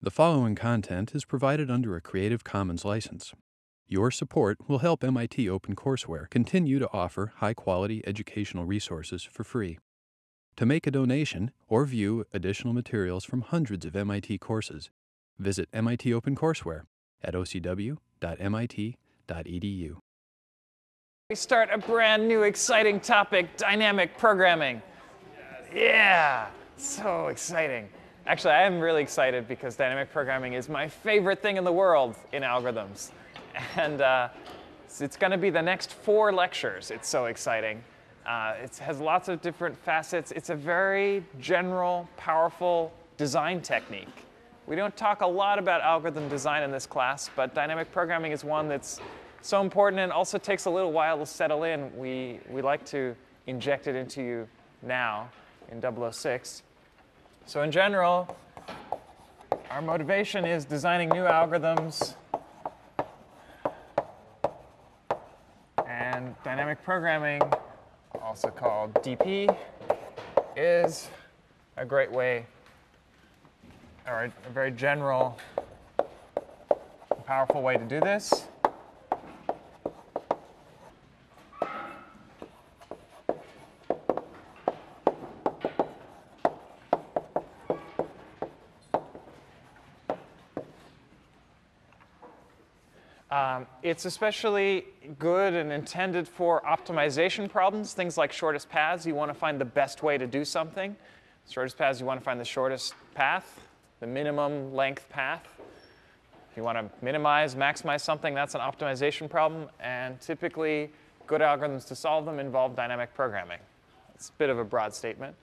The following content is provided under a Creative Commons license. Your support will help MIT OpenCourseware continue to offer high-quality educational resources for free. To make a donation or view additional materials from hundreds of MIT courses, visit MIT OpenCourseware at ocw.mit.edu. We start a brand new exciting topic, dynamic programming. Yeah, so exciting. Actually, I am really excited because dynamic programming is my favorite thing in the world in algorithms. And it's going to be the next 4 lectures. It's so exciting. It has lots of different facets. It's a very general, powerful design technique. We don't talk a lot about algorithm design in this class, but dynamic programming is one that's so important and also takes a little while to settle in. We like to inject it into you now in 006. So in general, our motivation is designing new algorithms. And dynamic programming, also called DP, is a great way, or a very general, powerful way to do this. It's especially good and intended for optimization problems, things like shortest paths. You want to find the best way to do something. Shortest paths, you want to find the shortest path, the minimum length path. If you want to minimize, maximize something, that's an optimization problem. And typically, good algorithms to solve them involve dynamic programming. It's a bit of a broad statement.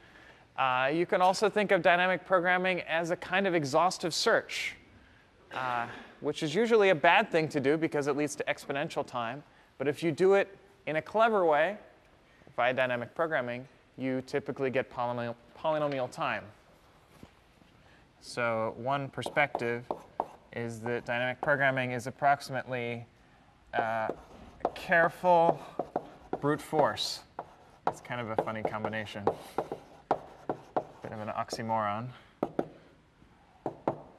You can also think of dynamic programming as a kind of exhaustive search. Which is usually a bad thing to do because it leads to exponential time. But if you do it in a clever way, via dynamic programming, you typically get polynomial time. So one perspective is that dynamic programming is approximately careful brute force. It's kind of a funny combination. Bit of an oxymoron.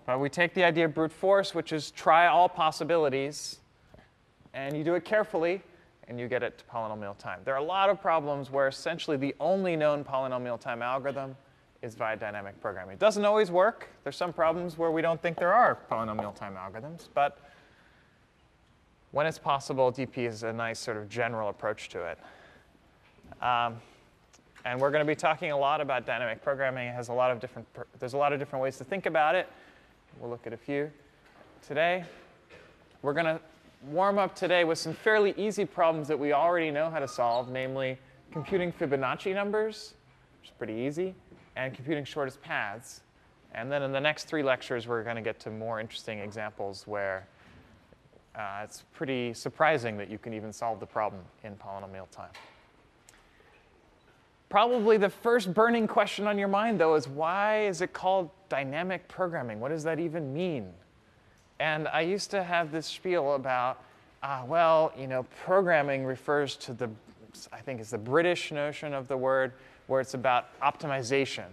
But we take the idea of brute force, which is try all possibilities, and you do it carefully, and you get it to polynomial time. There are a lot of problems where essentially the only known polynomial time algorithm is via dynamic programming. It doesn't always work. There's some problems where we don't think there are polynomial time algorithms. But when it's possible, DP is a nice sort of general approach to it. And we're going to be talking a lot about dynamic programming. It has a lot of different there's a lot of different ways to think about it. We'll look at a few today. We're going to warm up today with some fairly easy problems that we already know how to solve, namely computing Fibonacci numbers, which is pretty easy, and computing shortest paths. And then in the next 3 lectures, we're going to get to more interesting examples where it's pretty surprising that you can even solve the problem in polynomial time. Probably the first burning question on your mind, though, is why is it called dynamic programming? What does that even mean? And I used to have this spiel about, well, you know, programming refers to the, I think it's the British notion of the word, where it's about optimization.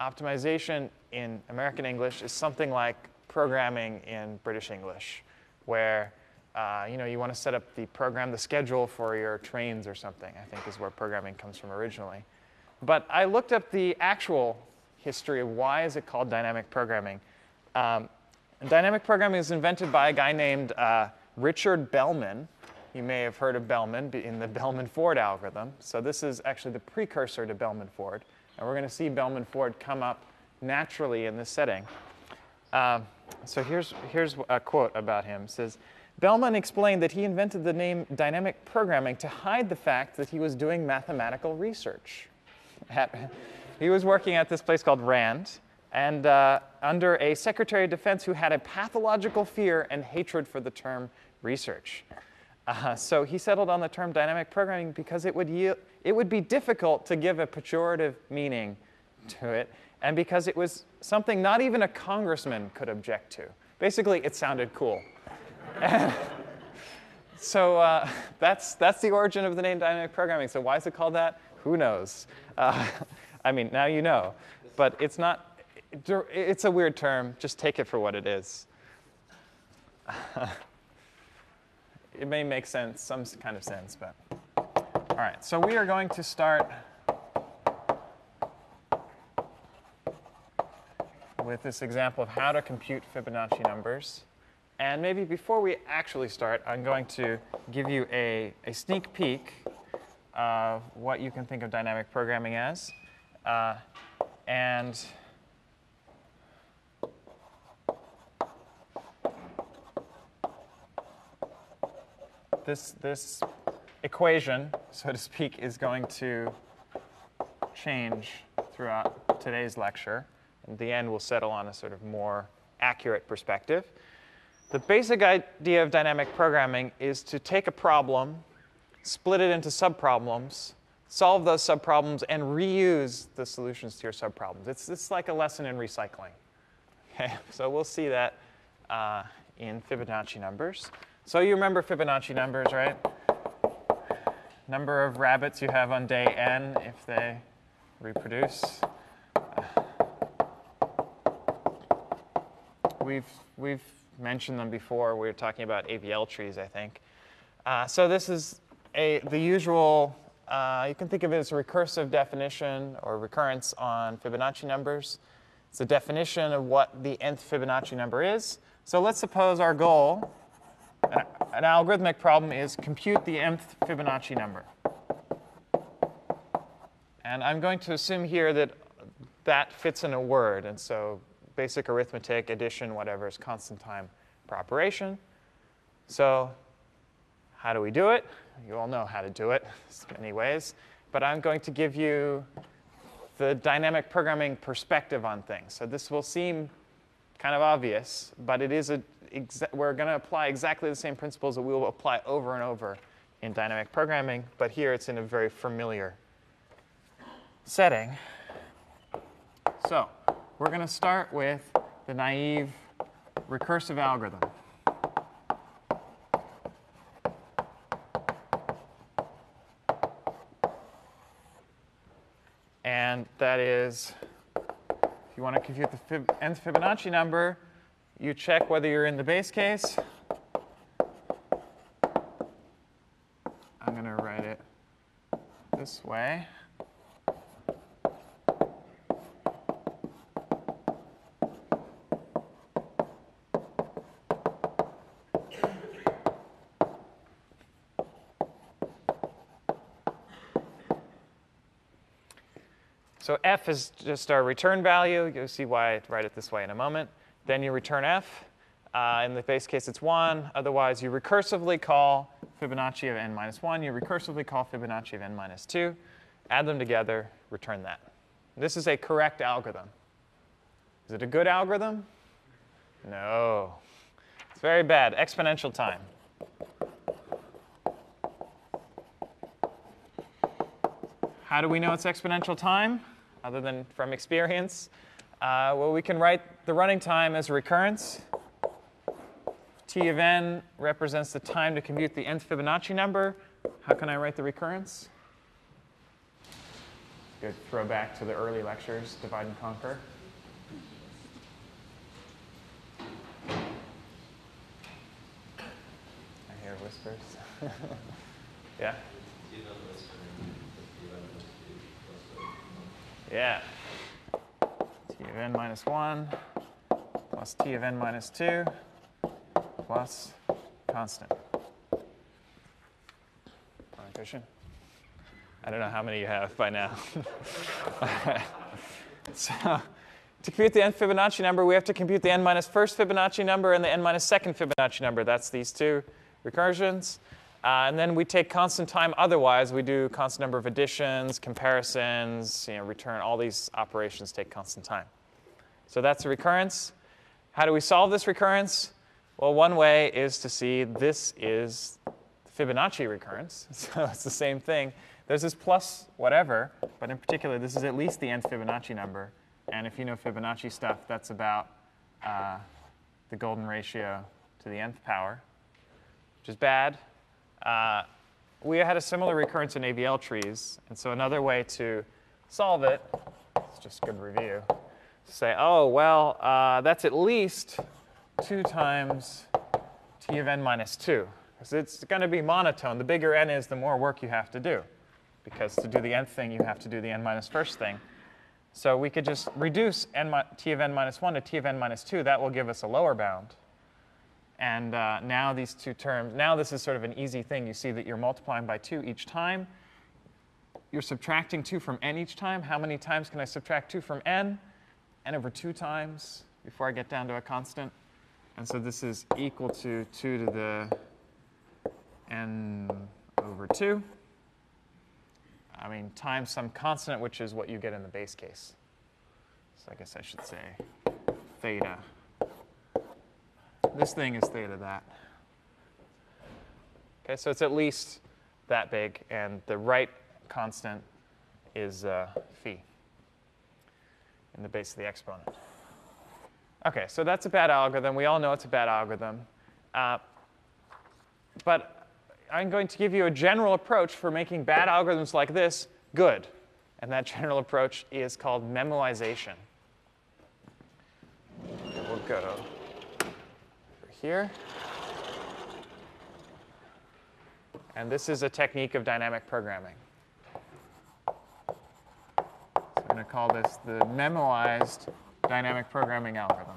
Optimization in American English is something like programming in British English, where you know, you want to set up the program, the schedule for your trains or something, I think is where programming comes from originally. But I looked up the actual history of why is it called dynamic programming. Dynamic programming was invented by a guy named Richard Bellman. You may have heard of Bellman in the Bellman-Ford algorithm. So this is actually the precursor to Bellman-Ford. And we're going to see Bellman-Ford come up naturally in this setting. So here's a quote about him. It says, Bellman explained that he invented the name dynamic programming to hide the fact that he was doing mathematical research. He was working at this place called RAND, and under a Secretary of Defense who had a pathological fear and hatred for the term research. So he settled on the term dynamic programming because it would be difficult to give a pejorative meaning to it, and because it was something not even a congressman could object to. Basically, it sounded cool. So that's the origin of the name dynamic programming. So why is it called that? Who knows? I mean, now you know. But it's not It's a weird term. Just take it for what it is. It may make sense, some kind of sense, but. All right, so we are going to start with this example of how to compute Fibonacci numbers. And maybe before we actually start, I'm going to give you a sneak peek of what you can think of dynamic programming as. And this equation, so to speak, is going to change throughout today's lecture. In the end, we'll settle on a sort of more accurate perspective. The basic idea of dynamic programming is to take a problem, split it into subproblems, solve those subproblems, and reuse the solutions to your subproblems. It's like a lesson in recycling. Okay, so we'll see that in Fibonacci numbers. So you remember Fibonacci numbers, right? Number of rabbits you have on day n if they reproduce. We've mentioned them before. We were talking about AVL trees, I think. So this is the usual, you can think of it as a recursive definition or recurrence on Fibonacci numbers. It's a definition of what the nth Fibonacci number is. So let's suppose our goal, an algorithmic problem, is compute the nth Fibonacci number. And I'm going to assume here that that fits in a word. And so basic arithmetic, addition, whatever, is constant time per operation. So how do we do it? You all know how to do it. There's many ways. But I'm going to give you the dynamic programming perspective on things. So this will seem kind of obvious, but it is we're going to apply exactly the same principles that we will apply over and over in dynamic programming. But here it's in a very familiar setting. So we're going to start with the naive recursive algorithm. And that is, if you want to compute the nth Fibonacci number, you check whether you're in the base case. I'm going to write it this way. So f is just our return value. You'll see why I write it this way in a moment. Then you return f. In the base case, it's 1. Otherwise, you recursively call Fibonacci of n minus 1. You recursively call Fibonacci of n minus 2. Add them together, return that. This is a correct algorithm. Is it a good algorithm? No. It's very bad. Exponential time. How do we know it's exponential time, other than from experience? Well, we can write the running time as a recurrence. T of n represents the time to compute the nth Fibonacci number. How can I write the recurrence? Good throwback to the early lectures, divide and conquer. I hear whispers. Yeah? Yeah. T of n minus 1 plus T of n minus 2 plus constant. Cushion? I don't know how many you have by now. So to compute the nth Fibonacci number, we have to compute the n minus first Fibonacci number and the n minus second Fibonacci number. That's these two recursions. And then we take constant time otherwise. We do constant number of additions, comparisons, return. All these operations take constant time. So that's a recurrence. How do we solve this recurrence? Well, one way is to see this is Fibonacci recurrence. So it's the same thing. There's this plus whatever, but in particular, this is at least the nth Fibonacci number. And if you know Fibonacci stuff, that's about the golden ratio to the nth power, which is bad. We had a similar recurrence in AVL trees. And so another way to solve it, it's just good review. say, oh, well, that's at least 2 times t of n minus 2. Because it's going to be monotone. The bigger n is, the more work you have to do. Because to do the nth thing, you have to do the n minus first thing. So we could just reduce t of n minus 1 to t of n minus 2. That will give us a lower bound. And now these two terms, now this is sort of an easy thing. You see that you're multiplying by 2 each time. You're subtracting 2 from n each time. How many times can I subtract 2 from n? N over 2 times before I get down to a constant. And so this is equal to 2 to the n over 2. I mean, times some constant, which is what you get in the base case. So I guess I should say theta. This thing is theta that. OK, so it's at least that big. And the right constant is phi in the base of the exponent. OK, so that's a bad algorithm. We all know it's a bad algorithm. But I'm going to give you a general approach for making bad algorithms like this good. And that general approach is called memoization. We'll go over here. And this is a technique of dynamic programming. So I'm going to call this the memoized dynamic programming algorithm.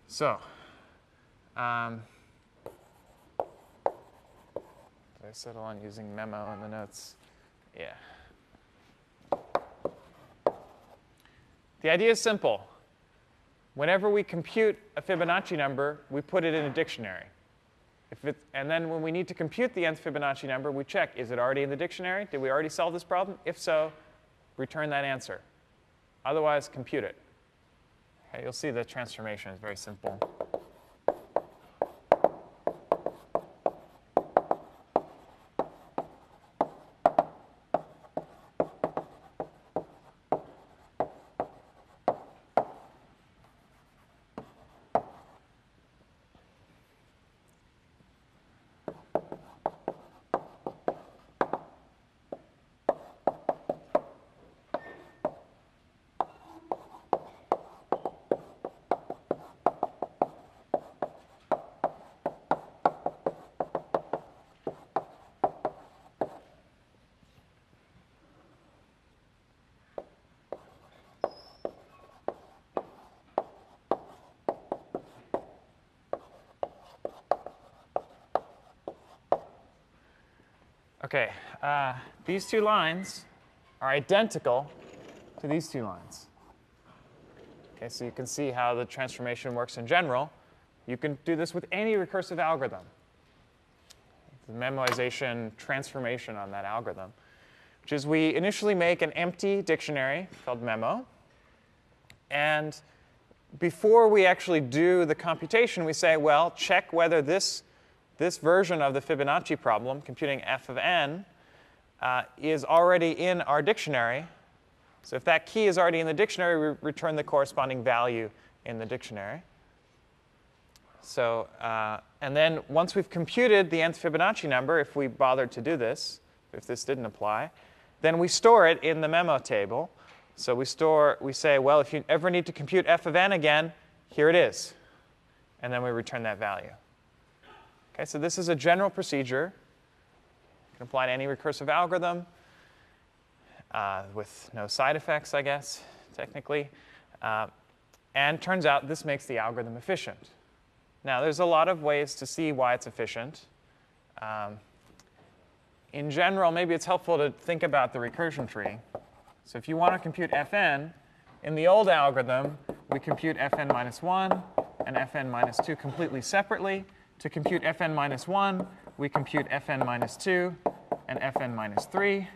So, did I settle on using memo in the notes? Yeah. The idea is simple. Whenever we compute a Fibonacci number, we put it in a dictionary. And then when we need to compute the nth Fibonacci number, we check, is it already in the dictionary? Did we already solve this problem? If so, return that answer. Otherwise, compute it. Okay, you'll see the transformation is very simple. OK, these two lines are identical to these two lines. OK, so you can see how the transformation works in general. You can do this with any recursive algorithm. The memoization transformation on that algorithm, which is we initially make an empty dictionary called memo. And before we actually do the computation, we say, well, check whether this version of the Fibonacci problem, computing f of n, is already in our dictionary. So if that key is already in the dictionary, we return the corresponding value in the dictionary. So, and then once we've computed the nth Fibonacci number, if we bothered to do this, if this didn't apply, then we store it in the memo table. So we say, well, if you ever need to compute f of n again, here it is. And then we return that value. Okay, so this is a general procedure. You can apply to any recursive algorithm with no side effects, I guess, technically. And turns out this makes the algorithm efficient. Now, there's a lot of ways to see why it's efficient. In general, maybe it's helpful to think about the recursion tree. So if you want to compute fn, in the old algorithm, we compute fn minus 1 and fn minus 2 completely separately. To compute fn minus 1, we compute fn minus 2 and fn minus 3.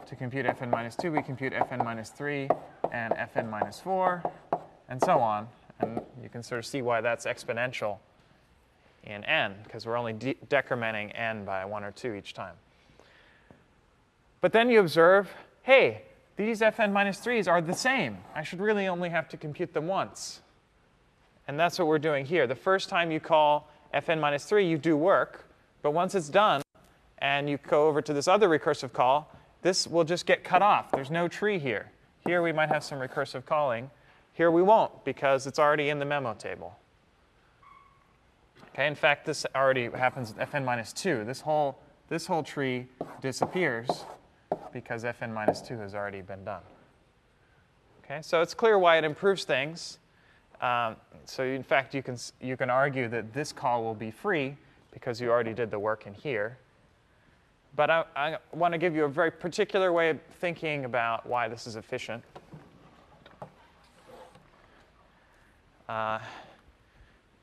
To compute fn minus 2, we compute fn minus 3 and fn minus 4, and so on. And you can sort of see why that's exponential in n, because we're only decrementing n by 1 or 2 each time. But then you observe, hey, these fn minus 3s are the same. I should really only have to compute them once. And that's what we're doing here. The first time you call fn minus 3, you do work. But once it's done, and you go over to this other recursive call, this will just get cut off. There's no tree here. Here we might have some recursive calling. Here we won't, because it's already in the memo table. Okay, in fact, this already happens at fn minus 2. This whole tree disappears because fn minus 2 has already been done. Okay, so it's clear why it improves things. So in fact, you can argue that this call will be free because you already did the work in here. But I want to give you a very particular way of thinking about why this is efficient.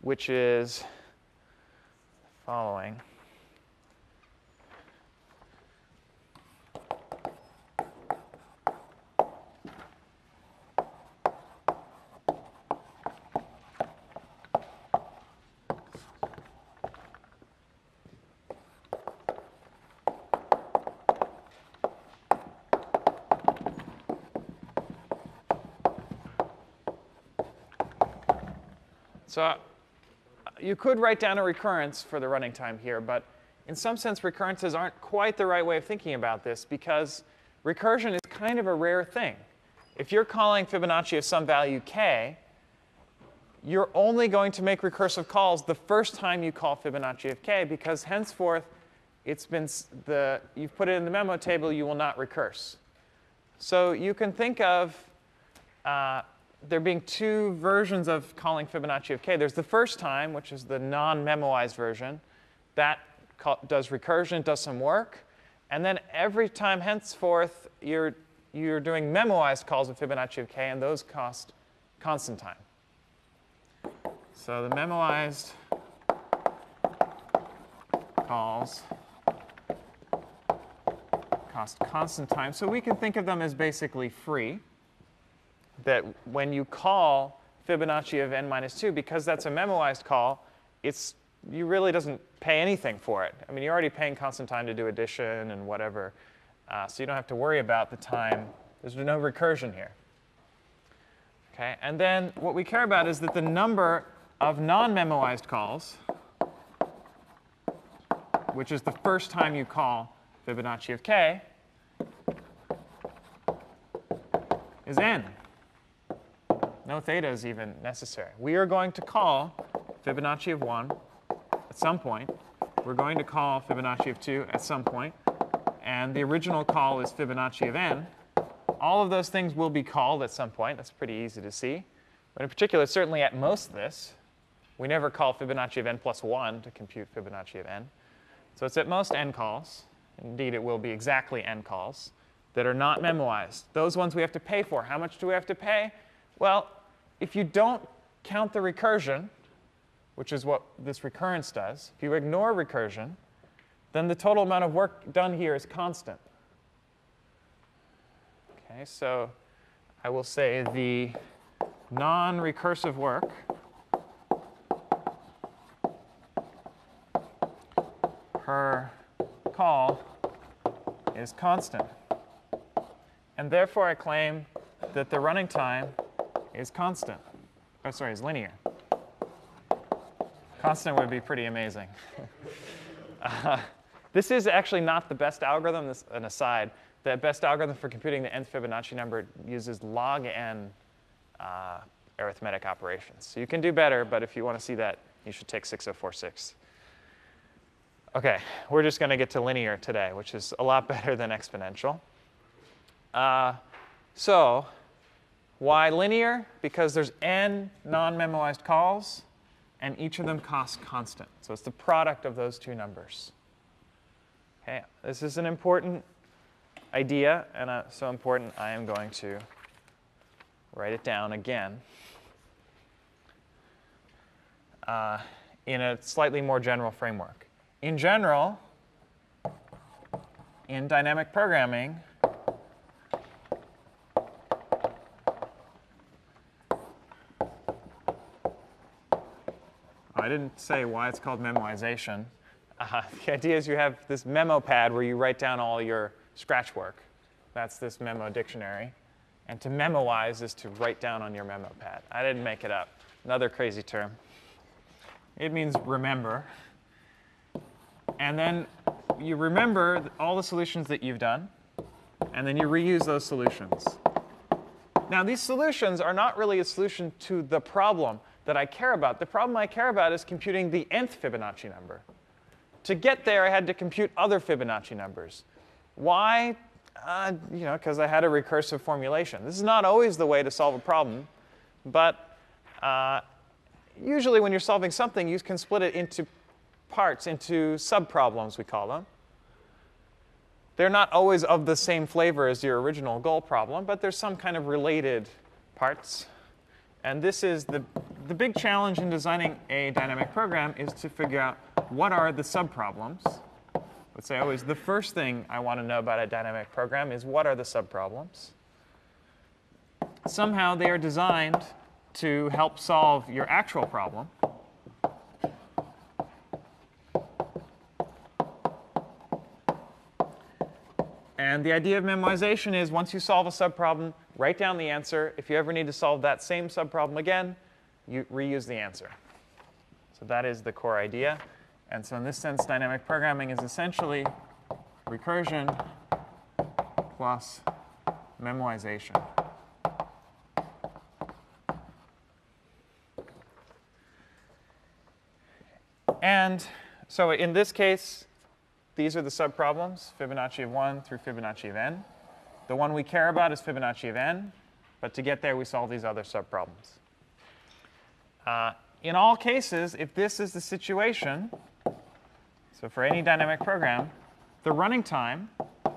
Which is the following. So you could write down a recurrence for the running time here, but in some sense, recurrences aren't quite the right way of thinking about this, because recursion is kind of a rare thing. If you're calling Fibonacci of some value k, you're only going to make recursive calls the first time you call Fibonacci of k, because henceforth, you've put it in the memo table, you will not recurse. So you can think of there being two versions of calling Fibonacci of k. There's the first time, which is the non-memoized version. That does recursion, does some work. And then every time henceforth, you're doing memoized calls of Fibonacci of k, and those cost constant time. So the memoized calls cost constant time. So we can think of them as basically free. That when you call Fibonacci of n minus 2, because that's a memoized call, you really doesn't pay anything for it. I mean, you're already paying constant time to do addition and whatever. So you don't have to worry about the time. There's no recursion here. Okay, and then what we care about is that the number of non-memoized calls, which is the first time you call Fibonacci of k, is n. No theta is even necessary. We are going to call Fibonacci of 1 at some point. We're going to call Fibonacci of 2 at some point. And the original call is Fibonacci of n. All of those things will be called at some point. That's pretty easy to see. But in particular, certainly at most this, we never call Fibonacci of n plus 1 to compute Fibonacci of n. So it's at most n calls. Indeed, it will be exactly n calls that are not memoized. Those ones we have to pay for. How much do we have to pay? Well, if you don't count the recursion, which is what this recurrence does, if you ignore recursion, then the total amount of work done here is constant. Okay, so I will say the non-recursive work per call is constant. And therefore, I claim that the running time is constant. Oh, sorry, is linear. Constant would be pretty amazing. This is actually not the best algorithm. This is an aside. The best algorithm for computing the nth Fibonacci number uses log n arithmetic operations. So you can do better, but if you want to see that, you should take 6046. OK, we're just going to get to linear today, which is a lot better than exponential. So why linear? Because there's n non-memoized calls, and each of them costs constant. So it's the product of those two numbers. Okay, this is an important idea, and so important I am going to write it down again in a slightly more general framework. In general, in dynamic programming, I didn't say why it's called memoization. The idea is you have this memo pad where you write down all your scratch work. That's this memo dictionary. And to memoize is to write down on your memo pad. I didn't make it up. Another crazy term. It means remember. And then you remember all the solutions that you've done, and then you reuse those solutions. Now, these solutions are not really a solution to the problem that I care about. The problem I care about is computing the nth Fibonacci number. To get there, I had to compute other Fibonacci numbers. Why? Because I had a recursive formulation. This is not always the way to solve a problem, but usually when you're solving something, you can split it into parts, into subproblems, we call them. They're not always of the same flavor as your original goal problem, but there's some kind of related parts. And this is the big challenge in designing a dynamic program is to figure out what are the subproblems. Let's say always the first thing I want to know about a dynamic program is what are the subproblems. Somehow they are designed to help solve your actual problem. And the idea of memoization is once you solve a subproblem, write down the answer. If you ever need to solve that same subproblem again, you reuse the answer. So that is the core idea. And so in this sense, dynamic programming is essentially recursion plus memoization. And so in this case, these are the subproblems, Fibonacci of 1 through Fibonacci of n. The one we care about is Fibonacci of n. But to get there, we solve these other subproblems. In all cases, if this is the situation, so for any dynamic program, the running time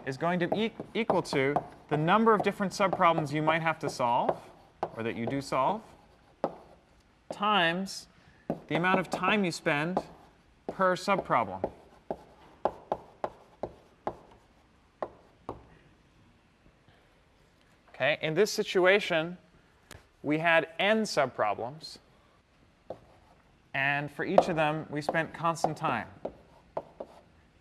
is going to be equal to the number of different subproblems you might have to solve, or that you do solve, times the amount of time you spend per subproblem. Okay, in this situation, we had n subproblems. And for each of them, we spent constant time.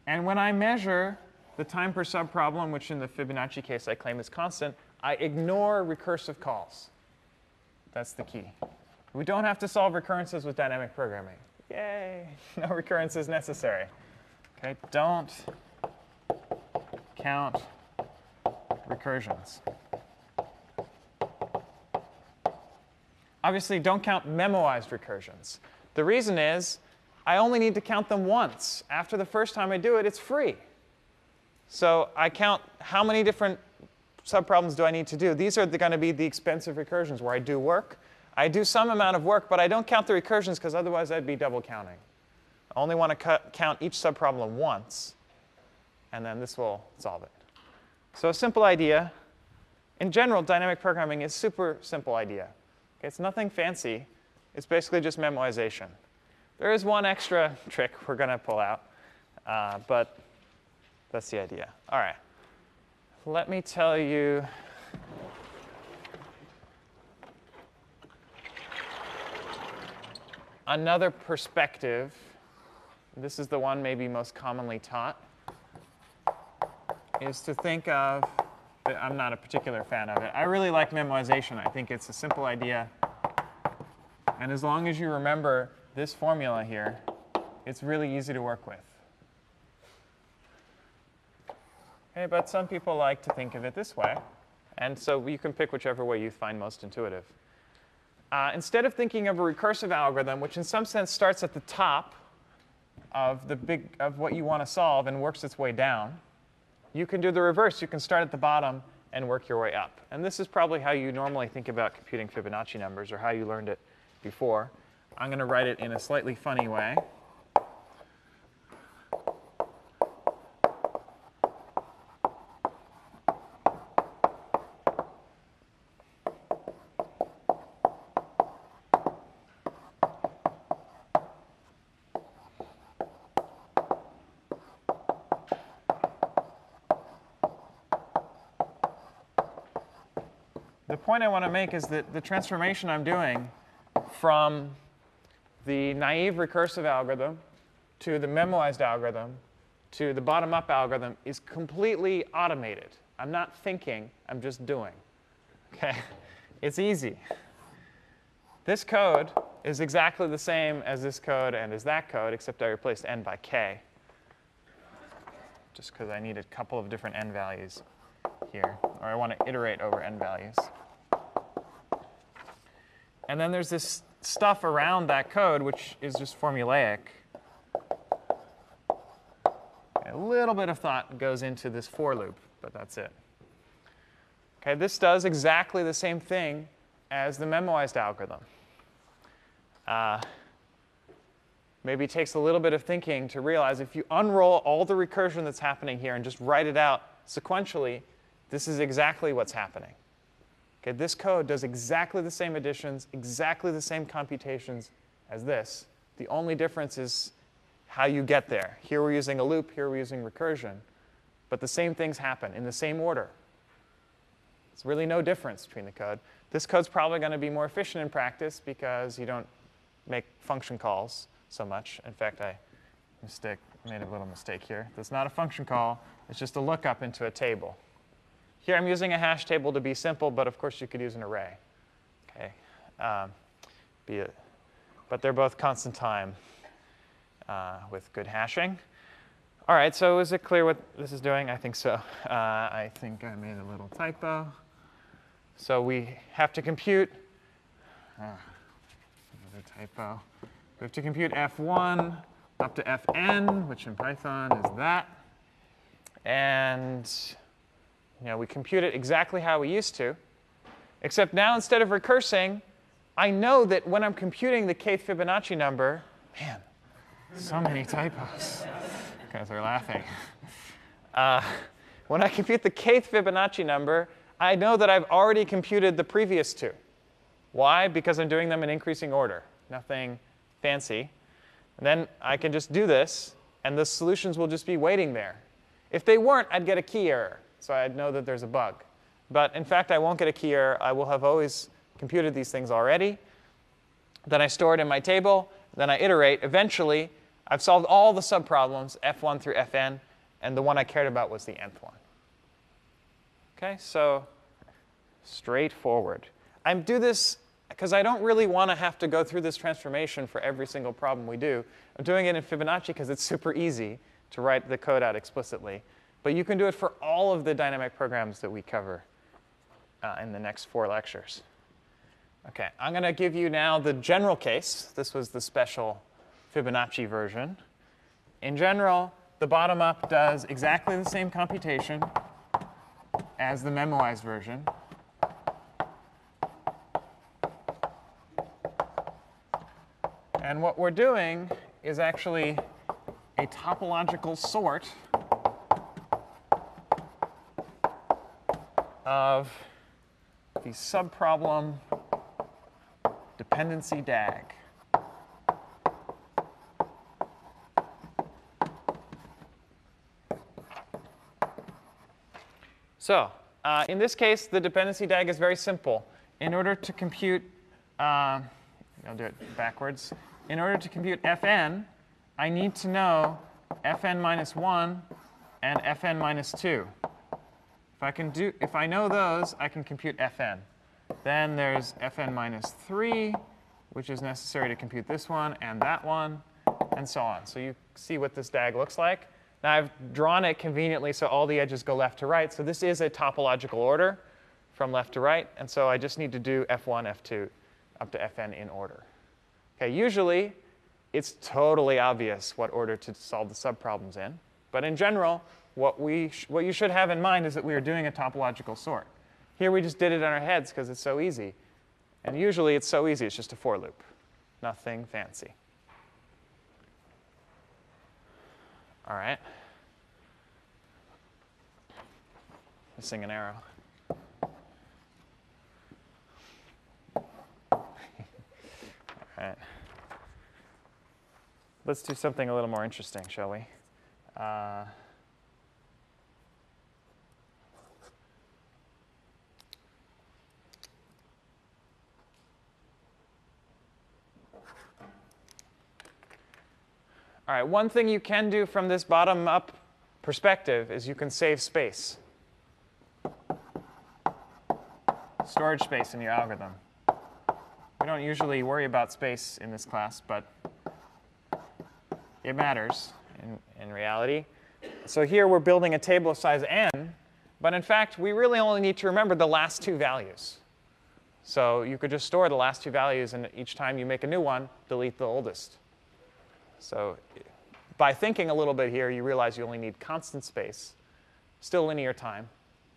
And when I measure the time per subproblem, which in the Fibonacci case I claim is constant, I ignore recursive calls. That's the key. We don't have to solve recurrences with dynamic programming. Yay! No recurrences necessary. Okay, don't count recursions. Obviously, don't count memoized recursions. The reason is I only need to count them once. After the first time I do it, it's free. So I count how many different subproblems do I need to do. These are going to be the expensive recursions where I do work. I do some amount of work, but I don't count the recursions because otherwise I'd be double counting. I only want to count each subproblem once, and then this will solve it. So a simple idea. In general, dynamic programming is a super simple idea. Okay, it's nothing fancy. It's basically just memoization. There is one extra trick we're going to pull out, but that's the idea. All right. Let me tell you another perspective. This is the one maybe most commonly taught, is to think of, I'm not a particular fan of it. I really like memoization. I think it's a simple idea. And as long as you remember this formula here, it's really easy to work with. Okay, but some people like to think of it this way. And so you can pick whichever way you find most intuitive. Instead of thinking of a recursive algorithm, which in some sense starts at the top of what you want to solve and works its way down, you can do the reverse. You can start at the bottom and work your way up. And this is probably how you normally think about computing Fibonacci numbers, or how you learned it before. I'm going to write it in a slightly funny way. The point I want to make is that the transformation I'm doing from the naive recursive algorithm to the memoized algorithm to the bottom-up algorithm is completely automated. I'm not thinking, I'm just doing. Okay? It's easy. This code is exactly the same as this code and as that code, except I replaced n by k. just because I need a couple of different n values here, or I want to iterate over n values. And then there's this stuff around that code, which is just formulaic. A little bit of thought goes into this for loop, but that's it. Okay, this does exactly the same thing as the memoized algorithm. Maybe it takes a little bit of thinking to realize if you unroll all the recursion that's happening here and just write it out sequentially, this is exactly what's happening. Okay, this code does exactly the same additions, exactly the same computations as this. The only difference is how you get there. Here we're using a loop, here we're using recursion. But the same things happen in the same order. There's really no difference between the code. This code's probably going to be more efficient in practice because you don't make function calls so much. In fact, I made a little mistake here. That's not a function call. It's just a lookup into a table. Here I'm using a hash table to be simple, but of course you could use an array. Okay, but they're both constant time with good hashing. All right, so is it clear what this is doing? I think so. I think I made a little typo. So we have to compute, another typo. We have to compute f1 up to fn, which in Python is that. And we compute it exactly how we used to, except now instead of recursing, I know that when I'm computing the kth Fibonacci number, man, so many typos. You guys are laughing. When I compute the kth Fibonacci number, I know that I've already computed the previous two. Why? Because I'm doing them in increasing order. Nothing fancy. And then I can just do this, and the solutions will just be waiting there. If they weren't, I'd get a key error. So I'd know that there's a bug. But in fact, I won't get a key error. I will have always computed these things already. Then I store it in my table. Then I iterate. Eventually, I've solved all the subproblems, f1 through fn. And the one I cared about was the nth one. OK, so straightforward. I do this because I don't really want to have to go through this transformation for every single problem we do. I'm doing it in Fibonacci because it's super easy to write the code out explicitly. But you can do it for all of the dynamic programs that we cover in the next 4 lectures. OK, I'm going to give you now the general case. This was the special Fibonacci version. In general, the bottom-up does exactly the same computation as the memoized version. And what we're doing is actually a topological sort of the subproblem dependency DAG. So in this case, the dependency DAG is very simple. In order to compute, I'll do it backwards. In order to compute fn, I need to know fn minus 1 and fn minus 2. If I know those, I can compute fn. Then there's fn minus 3, which is necessary to compute this one and that one, and so on. So you see what this DAG looks like. Now I've drawn it conveniently so all the edges go left to right. So this is a topological order from left to right. And so I just need to do f1, f2 up to fn in order. Okay, usually, it's totally obvious what order to solve the subproblems in. But in general, what you should have in mind is that we are doing a topological sort. Here we just did it in our heads because it's so easy. And usually it's so easy, it's just a for loop. Nothing fancy. All right. Missing an arrow. All right. Let's do something a little more interesting, shall we? All right, one thing you can do from this bottom-up perspective is you can save space. Storage space in your algorithm. We don't usually worry about space in this class, but it matters in reality. So here we're building a table of size n, but in fact, we really only need to remember the last two values. So you could just store the last two values, and each time you make a new one, delete the oldest. So by thinking a little bit here, you realize you only need constant space, still linear time,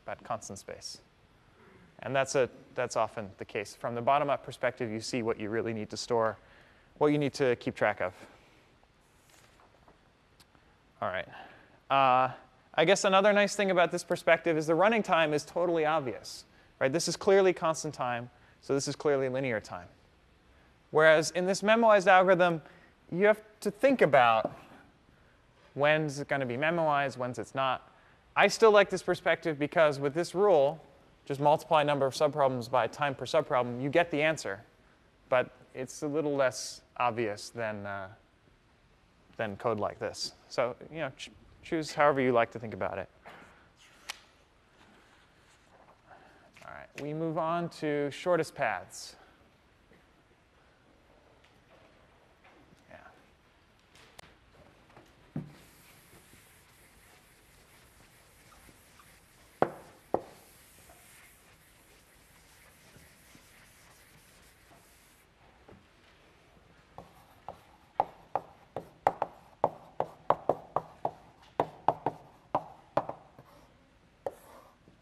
but constant space. And that's often the case. From the bottom-up perspective, you see what you really need to store, what you need to keep track of. All right. I guess another nice thing about this perspective is the running time is totally obvious. Right? This is clearly constant time, so this is clearly linear time. Whereas in this memoized algorithm, you have to think about when's it going to be memoized, when's it's not. I still like this perspective because with this rule, just multiply number of subproblems by time per subproblem, you get the answer. But it's a little less obvious than code like this. So choose however you like to think about it. All right, we move on to shortest paths.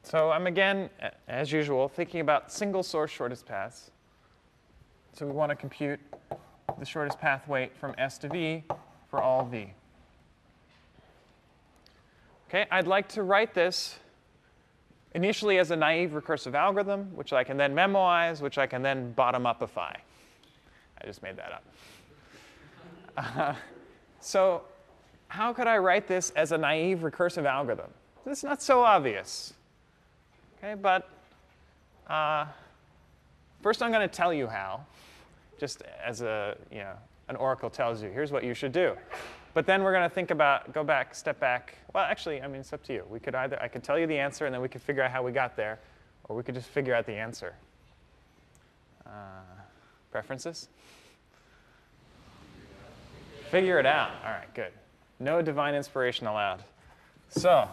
So I'm, again, as usual, thinking about single source shortest paths. So we want to compute the shortest path weight from S to V for all V. OK, I'd like to write this initially as a naive recursive algorithm, which I can then memoize, which I can then bottom-upify. I just made that up. So how could I write this as a naive recursive algorithm? It's not so obvious. Okay, but first I'm going to tell you how, just as an oracle tells you, here's what you should do. But then we're going to think about, go back, step back. Well, actually, I mean, it's up to you. We could either, I could tell you the answer, and then we could figure out how we got there, or we could just figure out the answer. Preferences? Figure it out. All right, good. No divine inspiration allowed. So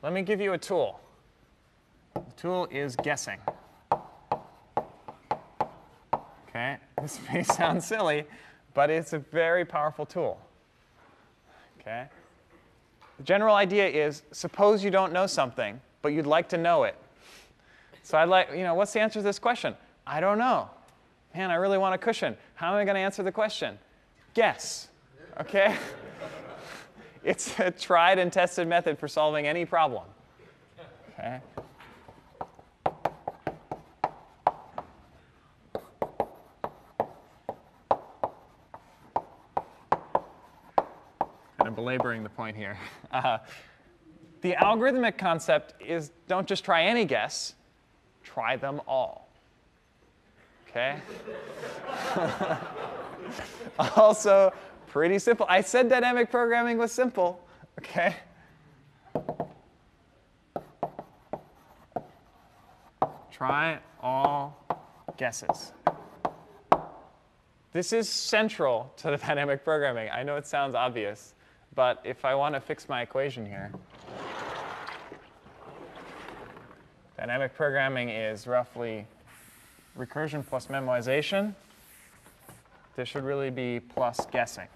let me give you a tool. The tool is guessing. OK, this may sound silly, but it's a very powerful tool. OK, the general idea is, suppose you don't know something, but you'd like to know it. So I'd like, what's the answer to this question? I don't know. Man, I really want a cushion. How am I going to answer the question? Guess. OK. It's a tried and tested method for solving any problem. Okay. Kind of belaboring the point here. The algorithmic concept is don't just try any guess, try them all. Okay? Also, pretty simple. I said dynamic programming was simple. Okay? Try all guesses. This is central to the dynamic programming. I know it sounds obvious, but if I want to fix my equation here, dynamic programming is roughly recursion plus memoization. This should really be plus guessing.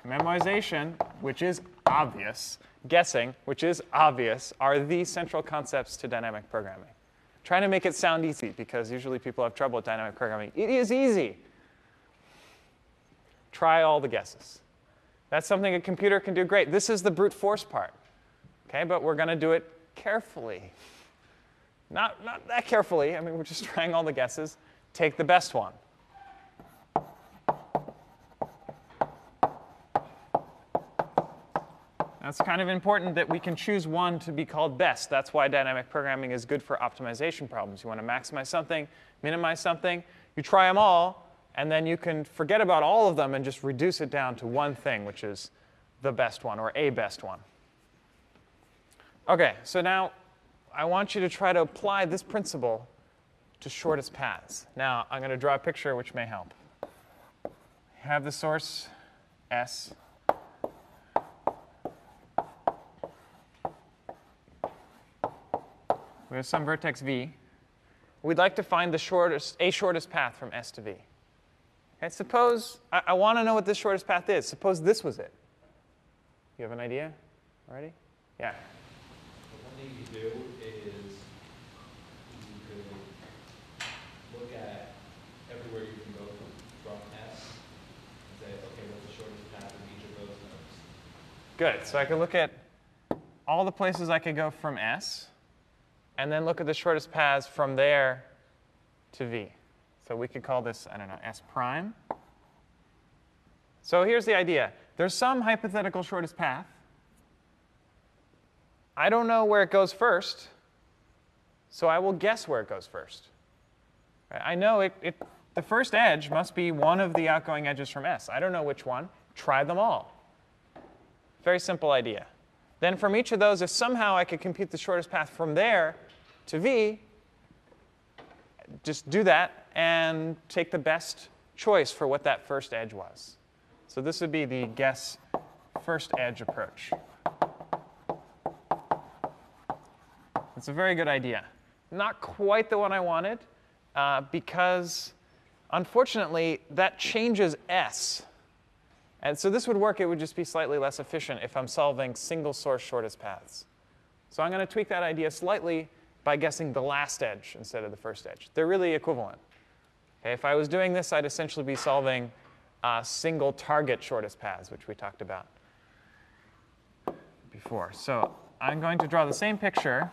Memoization, which is obvious, guessing, which is obvious, are the central concepts to dynamic programming. Trying to make it sound easy, because usually people have trouble with dynamic programming. It is easy. Try all the guesses. That's something a computer can do great. This is the brute force part. Okay, but we're going to do it carefully. Not that carefully. I mean, we're just trying all the guesses. Take the best one. It's kind of important that we can choose one to be called best. That's why dynamic programming is good for optimization problems. You want to maximize something, minimize something. You try them all, and then you can forget about all of them and just reduce it down to one thing, which is the best one or a best one. OK, so now I want you to try to apply this principle to shortest paths. Now, I'm going to draw a picture which may help. Have the source S. We have some vertex V. We'd like to find the shortest path from S to V. Okay, suppose I want to know what this shortest path is. Suppose this was it. You have an idea already? Yeah. One thing you could do is you could look at everywhere you can go from S and say, okay, what's the shortest path of each of those nodes? Good. So I could look at all the places I could go from S, and then look at the shortest paths from there to V. So we could call this, I don't know, S prime. So here's the idea. There's some hypothetical shortest path. I don't know where it goes first, so I will guess where it goes first. I know the first edge must be one of the outgoing edges from S. I don't know which one. Try them all. Very simple idea. Then from each of those, if somehow I could compute the shortest path from there to V, just do that and take the best choice for what that first edge was. So this would be the guess first edge approach. It's a very good idea. Not quite the one I wanted, because unfortunately, that changes S. And so this would work. It would just be slightly less efficient if I'm solving single source shortest paths. So I'm going to tweak that idea slightly by guessing the last edge instead of the first edge. They're really equivalent. Okay, if I was doing this, I'd essentially be solving single target shortest paths, which we talked about before. So I'm going to draw the same picture.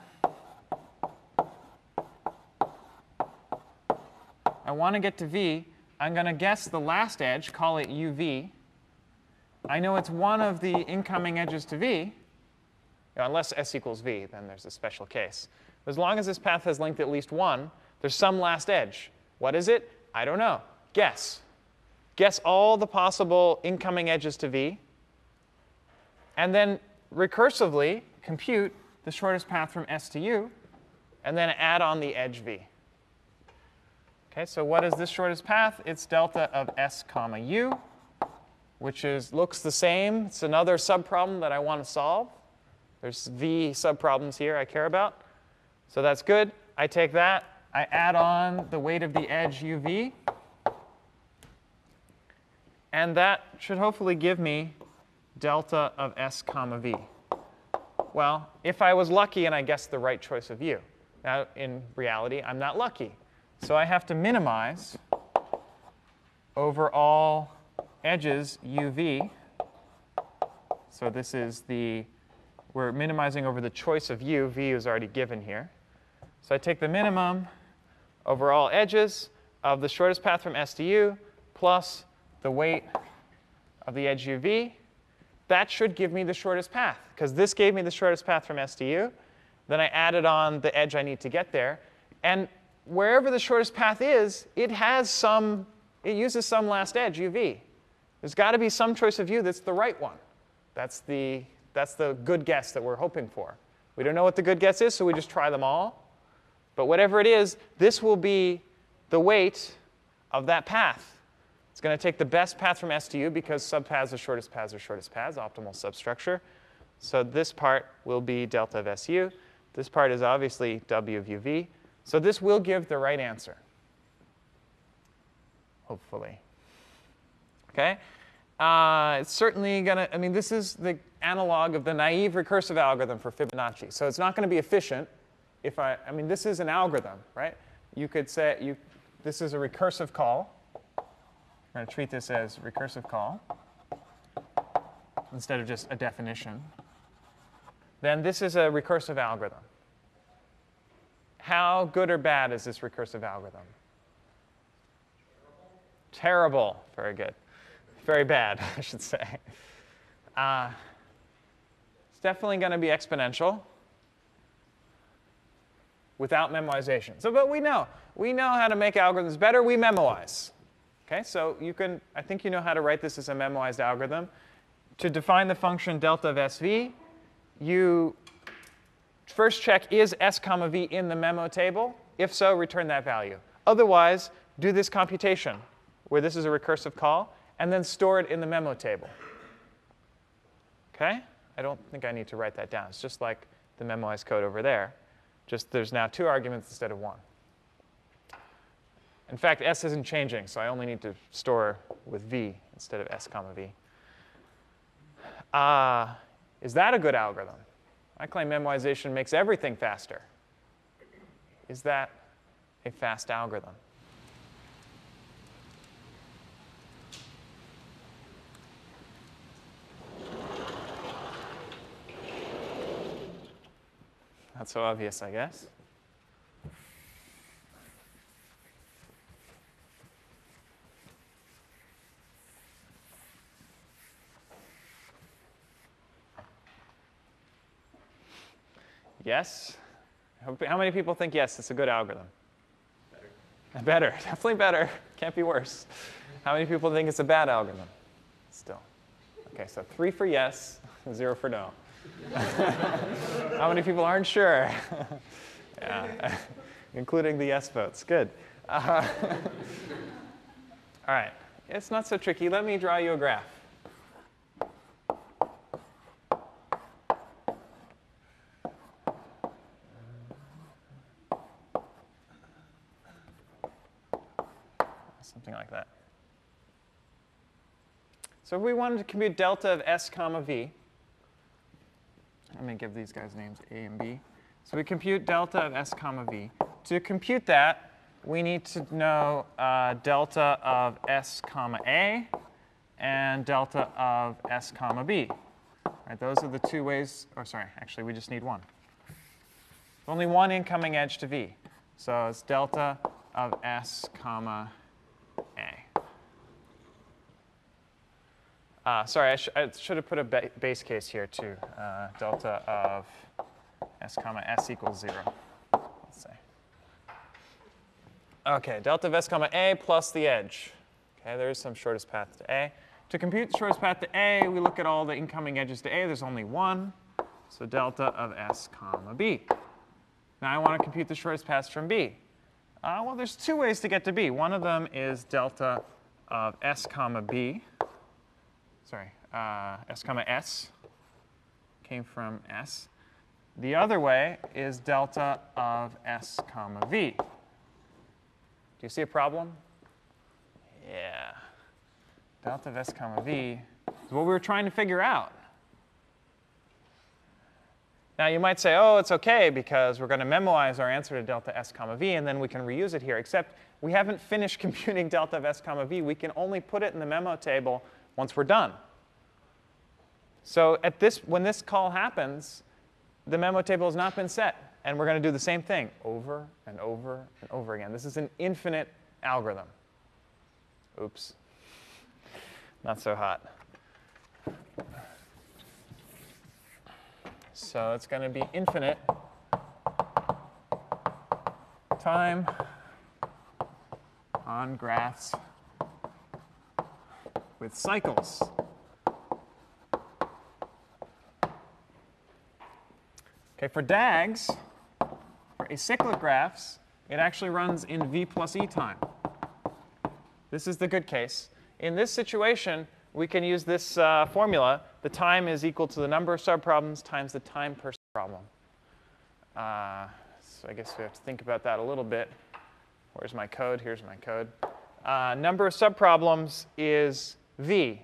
I want to get to V. I'm going to guess the last edge, call it UV. I know it's one of the incoming edges to V. Unless S equals V, then there's a special case. As long as this path has length at least 1, there's some last edge. What is it? I don't know. Guess. Guess all the possible incoming edges to V. And then recursively compute the shortest path from S to U, and then add on the edge V. Okay, so what is this shortest path? It's delta of S comma U, which looks the same. It's another subproblem that I want to solve. There's V subproblems here I care about. So that's good. I take that. I add on the weight of the edge UV. And that should hopefully give me delta of S comma V. Well, if I was lucky and I guessed the right choice of U. Now, in reality, I'm not lucky. So I have to minimize over all edges UV. So this is we're minimizing over the choice of U. V is already given here. So I take the minimum over all edges of the shortest path from S to U plus the weight of the edge UV. That should give me the shortest path, because this gave me the shortest path from S to U. Then I added on the edge I need to get there. And wherever the shortest path is, it uses some last edge, UV. There's got to be some choice of U that's the right one. That's the good guess that we're hoping for. We don't know what the good guess is, so we just try them all. But whatever it is, this will be the weight of that path. It's going to take the best path from S to U, because subpaths are shortest paths, optimal substructure. So this part will be delta of SU. This part is obviously W of UV. So this will give the right answer, hopefully. OK? It's certainly going to, this is the analog of the naive recursive algorithm for Fibonacci. So it's not going to be efficient if this is an algorithm, right? You could say this is a recursive call. We're going to treat this as recursive call instead of just a definition. Then this is a recursive algorithm. How good or bad is this recursive algorithm? Terrible. Very good. Very bad, I should say. It's definitely going to be exponential without memoization. But we know how to make algorithms better. We memoize. Okay, so I think you know how to write this as a memoized algorithm. To define the function delta of SV, you first check, is S comma V in the memo table? If so, return that value. Otherwise, do this computation, where this is a recursive call, and then store it in the memo table. OK? I don't think I need to write that down. It's just like the memoized code over there. Just there's now 2 arguments instead of 1. In fact, s isn't changing, so I only need to store with v instead of s comma v. Is that a good algorithm? I claim memoization makes everything faster. Is that a fast algorithm? Not so obvious, I guess. Yes? How many people think yes, it's a good algorithm? Better. Better, definitely better. Can't be worse. How many people think it's a bad algorithm? Still. OK, so 3 for yes, 0 for no. How many people aren't sure? Yeah, including the yes votes. Good. All right, it's not so tricky. Let me draw you a graph. Something like that. So if we wanted to compute delta of s comma v, let me give these guys names A and B. So we compute delta of s comma v. To compute that, we need to know delta of s comma a and delta of s comma b. Right, those are the 2 ways. Or sorry, actually, we just need 1. Only 1 incoming edge to v. So it's delta of s comma a. Sorry, I should have put a base case here too. Delta of s comma s equals 0, let's say. OK, delta of s comma a plus the edge. OK, there is some shortest path to a. To compute the shortest path to a, we look at all the incoming edges to a. There's only 1. So delta of s comma b. Now I want to compute the shortest path from b. Well, there's 2 ways to get to b. One of them is delta of s comma b. Sorry, s comma s came from s. The other way is delta of s comma v. Do you see a problem? Yeah. Delta of s comma v is what we were trying to figure out. Now, you might say, oh, it's OK, because we're going to memoize our answer to delta s comma v, and then we can reuse it here. Except we haven't finished computing delta of s comma v. We can only put it in the memo table once we're done. So when this call happens, the memo table has not been set. And we're going to do the same thing over and over and over again. This is an infinite algorithm. Oops. Not so hot. So it's going to be infinite time on graphs with cycles. OK, for DAGs, for acyclic graphs, it actually runs in v plus e time. This is the good case. In this situation, we can use this formula. The time is equal to the number of subproblems times the time per subproblem. So I guess we have to think about that a little bit. Where's my code? Here's my code. Number of subproblems is v.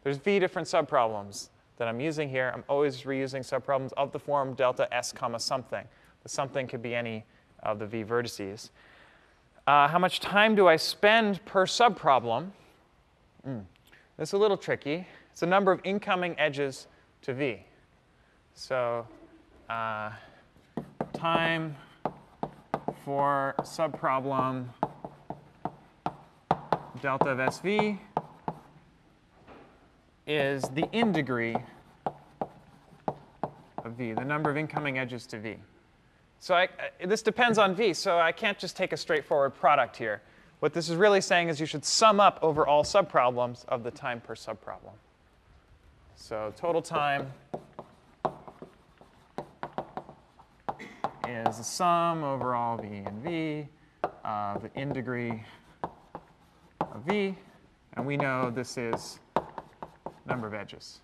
There's v different subproblems that I'm using here. I'm always reusing subproblems of the form delta s comma something. The something could be any of the v vertices. How much time do I spend per subproblem? This is a little tricky. It's the number of incoming edges to v. So time for subproblem delta of SV is the in degree of v, the number of incoming edges to v. So this depends on v, so I can't just take a straightforward product here. What this is really saying is you should sum up over all subproblems of the time per subproblem. So total time is the sum over all v and v of the in degree of v. And we know this is number of edges.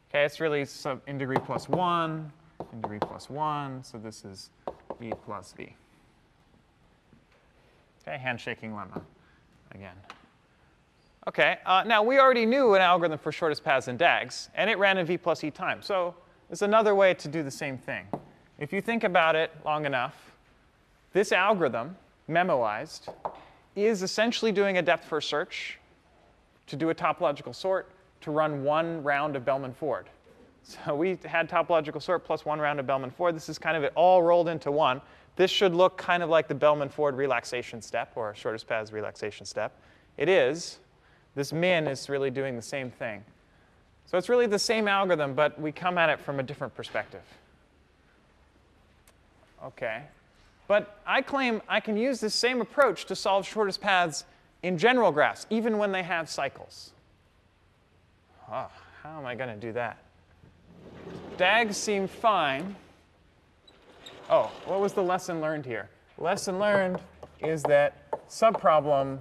Okay, it's really sub in degree plus 1, in degree plus 1. So this is v plus v. Okay, handshaking lemma again. Okay, now we already knew an algorithm for shortest paths in DAGs, and it ran in v plus e time. So there's another way to do the same thing. If you think about it long enough, this algorithm, memoized, is essentially doing a depth first search to do a topological sort to run one round of Bellman-Ford. So we had topological sort plus one round of Bellman-Ford. This is kind of it all rolled into one. This should look kind of like the Bellman-Ford relaxation step or shortest paths relaxation step. It is. This min is really doing the same thing. So it's really the same algorithm, but we come at it from a different perspective. OK. But I claim I can use this same approach to solve shortest paths in general graphs, even when they have cycles. Oh, how am I going to do that? DAGs seem fine. Oh, what was the lesson learned here? The lesson learned is that subproblem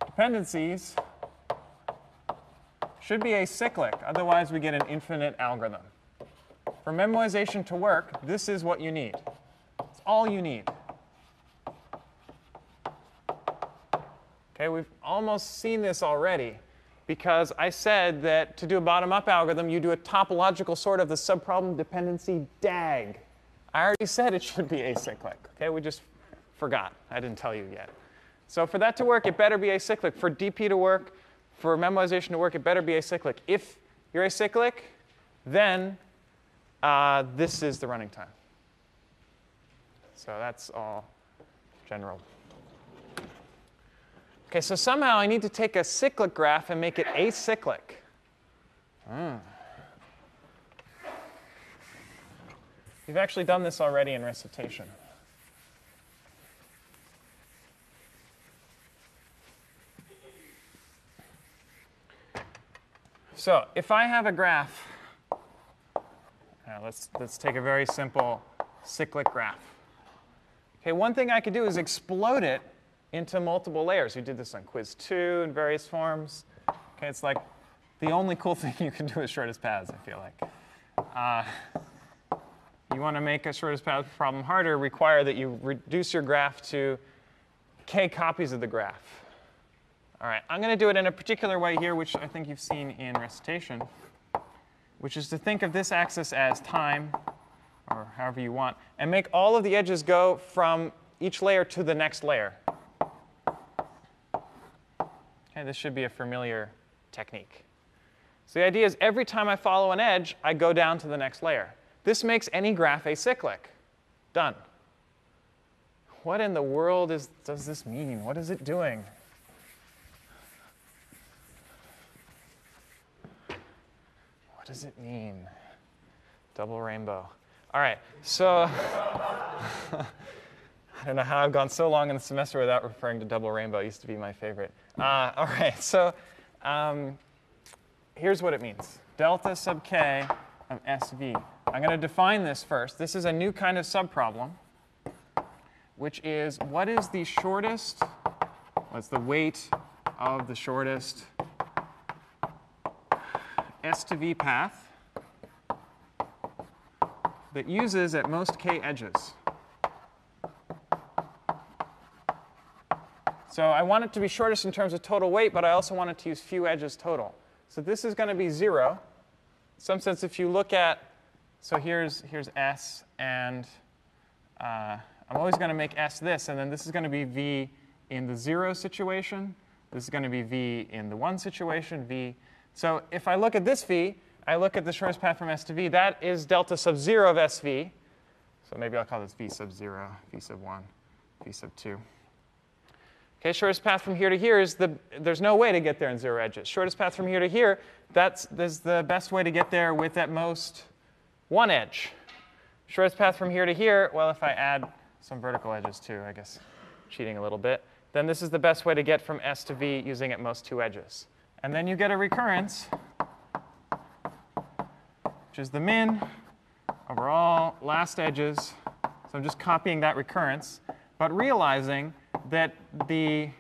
dependencies should be acyclic. Otherwise, we get an infinite algorithm. For memoization to work, this is what you need. It's all you need. Okay, we've almost seen this already, because I said that to do a bottom-up algorithm, you do a topological sort of the subproblem dependency DAG. I already said it should be acyclic. Okay, we just forgot. I didn't tell you yet. So for that to work, it better be acyclic. For DP to work, for memoization to work, it better be acyclic. If you're acyclic, then this is the running time. So that's all general. OK, so somehow I need to take a cyclic graph and make it acyclic. We've actually done this already in recitation. So if I have a graph, let's take a very simple cyclic graph. Okay, one thing I could do is explode it into multiple layers. We did this on quiz 2 in various forms. Okay, it's like the only cool thing you can do with shortest paths, I feel like. You want to make a shortest path problem harder, require that you reduce your graph to k copies of the graph. All right, I'm going to do it in a particular way here, which I think you've seen in recitation, which is to think of this axis as time, or however you want, and make all of the edges go from each layer to the next layer. Okay, this should be a familiar technique. So the idea is every time I follow an edge, I go down to the next layer. This makes any graph acyclic. Done. What in the world does this mean? What is it doing? What does it mean? Double rainbow. All right, so I don't know how I've gone so long in the semester without referring to double rainbow. It used to be my favorite. All right, so here's what it means. Delta sub k of SV. I'm going to define this first. This is a new kind of subproblem, which is what is the shortest, what's the weight of the shortest S to V path that uses at most k edges. So I want it to be shortest in terms of total weight, but I also want it to use few edges total. So this is going to be 0. In some sense, if you look at, so here's S, and I'm always going to make S this, and then this is going to be V in the 0 situation. This is going to be V in the 1 situation, V. So if I look at this V, I look at the shortest path from S to V. That is delta sub 0 of SV. So maybe I'll call this V sub 0, V sub 1, V sub 2. Okay, shortest path from here to here is there's no way to get there in 0 edges. Shortest path from here to here, that's the best way to get there with at most 1 edge. Shortest path from here to here, well, if I add some vertical edges too, I guess cheating a little bit, then this is the best way to get from S to V using at most 2 edges. And then you get a recurrence which is the min over all last edges. So I'm just copying that recurrence, but realizing that the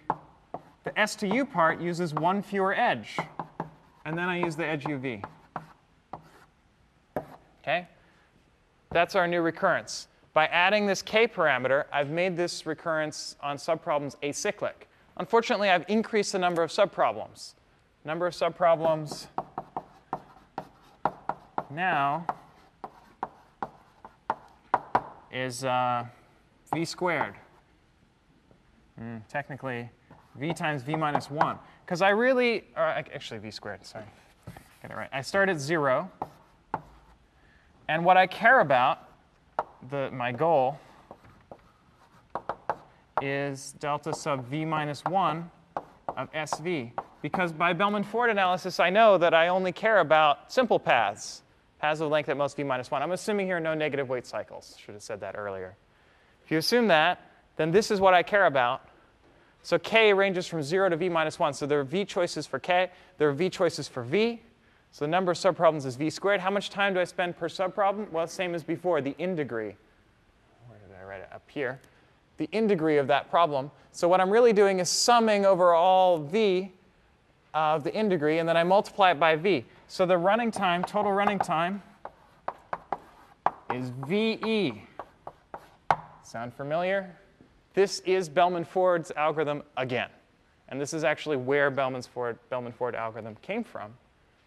S to U part uses one fewer edge. And then I use the edge UV. OK? That's our new recurrence. By adding this k parameter, I've made this recurrence on subproblems acyclic. Unfortunately, I've increased the number of subproblems. Number of subproblems now is v squared. Technically, v times v minus 1. Because I really, or actually v squared, sorry. Get it right. I start at 0. And what I care about, my goal, is delta sub v minus 1 of SV. Because by Bellman-Ford analysis, I know that I only care about simple paths, paths of length at most v minus 1. I'm assuming here no negative weight cycles. Should have said that earlier. If you assume that, then this is what I care about. So k ranges from 0 to v minus 1. So there are v choices for k. There are v choices for v. So the number of subproblems is v squared. How much time do I spend per subproblem? Well, same as before, the in degree. Where did I write it? Up here. The in degree of that problem. So what I'm really doing is summing over all v of the in degree, and then I multiply it by v. So the running time, total running time, is VE. Sound familiar? This is Bellman-Ford's algorithm again. And this is actually where Bellman-Ford algorithm came from,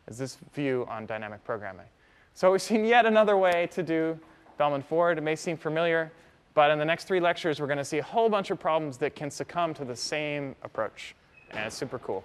is this view on dynamic programming. So we've seen yet another way to do Bellman-Ford. It may seem familiar, but in the next 3 lectures, we're going to see a whole bunch of problems that can succumb to the same approach. And it's super cool.